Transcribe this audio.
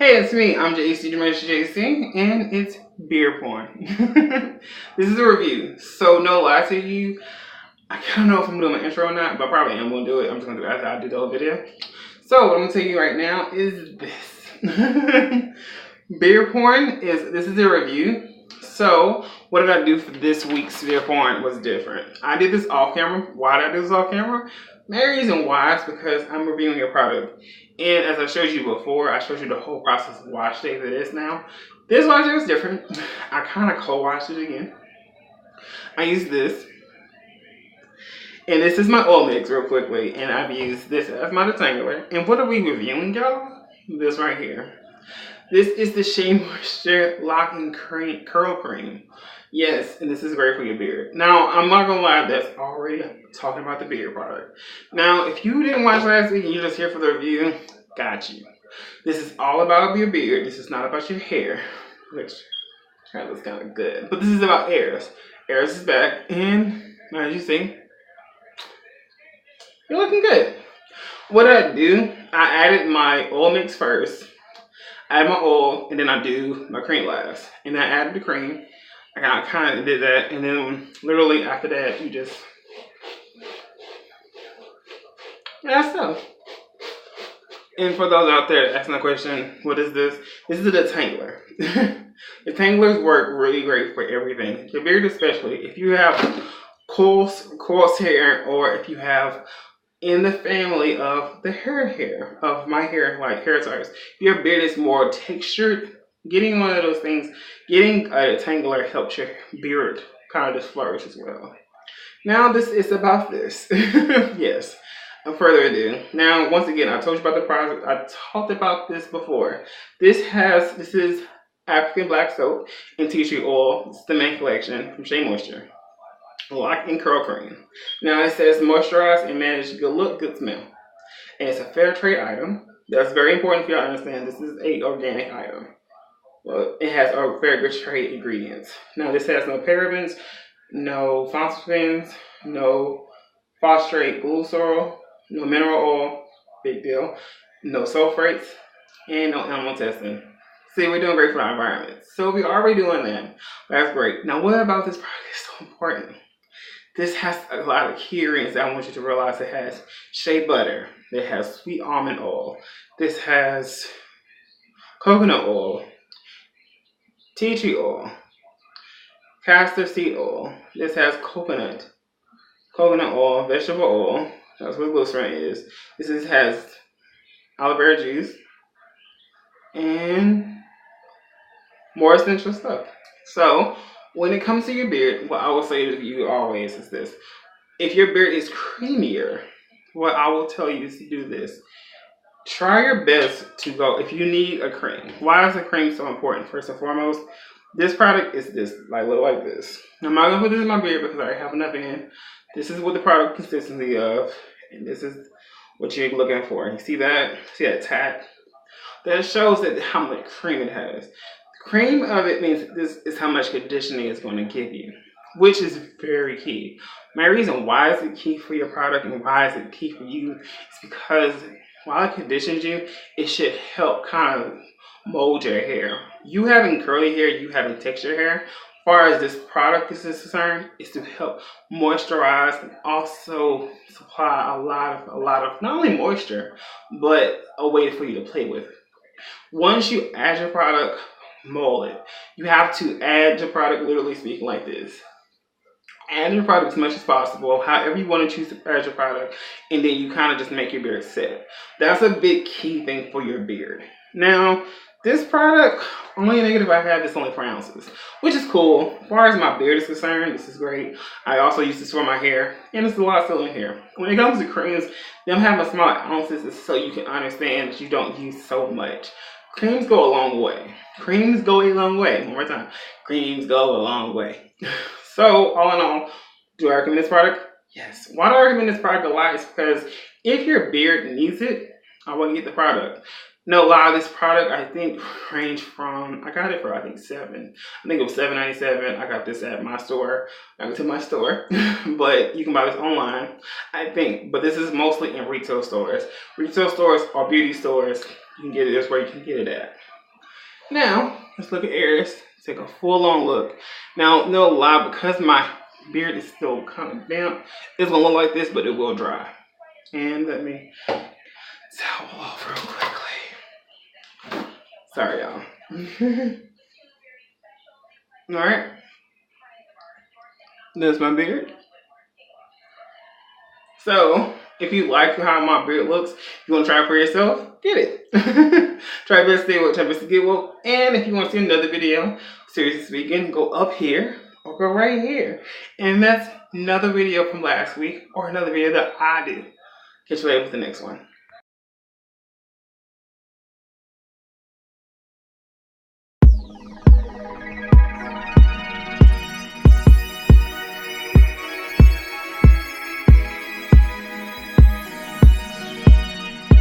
Hey, it's me. I'm JC, and it's beer porn. This is a review, so no lie to you. I don't know if I'm doing my intro or not, but I probably am going to do it. I'm just going to do it after I do the whole video. So what I'm going to tell you right now is this. Beer porn this is a review. So what did I do for this week's beer porn was different. I did this off camera. Why did I do this off camera? Main reason why is because I'm reviewing a product. And as I showed you before, I showed you the whole process of wash day that is now. This wash day was different. I kind of co-washed it again. I used this. And this is my oil mix real quickly. And I've used this as my detangler. And what are we reviewing, y'all? This right here. This is the Shea Moisture Locking Cream, Curl Cream. Yes, and this is great for your beard. Now, I'm not gonna lie, that's already talking about the beard product. Now, if you didn't watch last week and you're just here for the review, got you. This is all about your beard. This is not about your hair, which kind of looks kind of good. But this is about Aries. Aries is back, and as you see, you're looking good. What did I do? I added my oil mix first. I add my oil, and then I do my cream last. And I added the cream. I kind of did that, and then literally after that, you just, yeah, so. And for those out there asking the question, what is this? This is a detangler. Detanglers work really great for everything. Your beard especially. If you have coarse hair, or if you have in the family of the hair, of my hair, like hair types, your beard is more textured. Getting one of those things, getting a detangler helps your beard kind of just flourish as well. Now this is about this. Yes. No further ado. Now, once again, I told you about the product. I talked about this before. This is African black soap and tea tree oil. It's the main collection from Shea Moisture. Lock and curl cream. Now it says moisturize and manage good look, good smell. And it's a fair trade item. That's very important for y'all to understand. This is an organic item. Well, it has a very good trade ingredients. Now this has no parabens, no phosphines, no phosphate glycerol, no mineral oil, big deal, no sulfates, and no animal testing. See, we're doing great for our environment. So we're already doing that. That's great. Now what about this product is so important? This has a lot of key ingredients that I want you to realize. It has shea butter. It has sweet almond oil. This has coconut oil, tea tree oil, castor seed oil. This has coconut oil, vegetable oil. That's what glycerin is. This has aloe vera juice and more essential stuff. So when it comes to your beard, what I will say to you always is this. If your beard is creamier, what I will tell you is to do this. Try your best to go, if you need a cream. Why is a cream so important? First and foremost, this product is this, look like this. I'm not going to put this in my beard because I already have enough in. This is what the product consistency of, and this is what you're looking for. You see that? See that tag? That shows that how much cream it has. The cream of it means this is how much conditioning it's going to give you, which is very key. My reason why is it key for your product and why is it key for you is because while it conditions you, it should help kind of mold your hair. You having curly hair, you having textured hair, as far as this product is concerned, is to help moisturize and also supply a lot of not only moisture, but a way for you to play with. Once you add your product, mold it. You have to add your product, literally speaking, like this. Add your product as much as possible, however you want to choose to add your product, and then you kind of just make your beard set. That's a big key thing for your beard. Now, this product, only negative I have is only 4 ounces, which is cool. As far as my beard is concerned, this is great. I also use this for my hair, and it's a lot still in here. When it comes to creams, them having small ounces is so you can understand that you don't use so much. Creams go a long way. Creams go a long way. One more time. Creams go a long way. So, all in all, do I recommend this product? Yes. Why do I recommend this product a lot? Is because if your beard needs it, I want to get the product. No lie, this product I think ranged from, I got it for I think it was $7.97. I got this at my store. I went to my store, but you can buy this online, I think. But this is mostly in retail stores. Retail stores or beauty stores, you can get it, that's where you can get it at. Now, let's look at Aries. Take a full on look. Now, no lie, because my beard is still kind of damp, it's gonna look like this, but it will dry. And let me towel off real quickly. Sorry, y'all. Alright. There's my beard. So, if you like how my beard looks, you want to try it for yourself, get it. Try best to stay woke, try best to get woke. And if you want to see another video, seriously speaking, go up here or go right here. And that's another video from last week or another video that I do. Catch you later with the next one.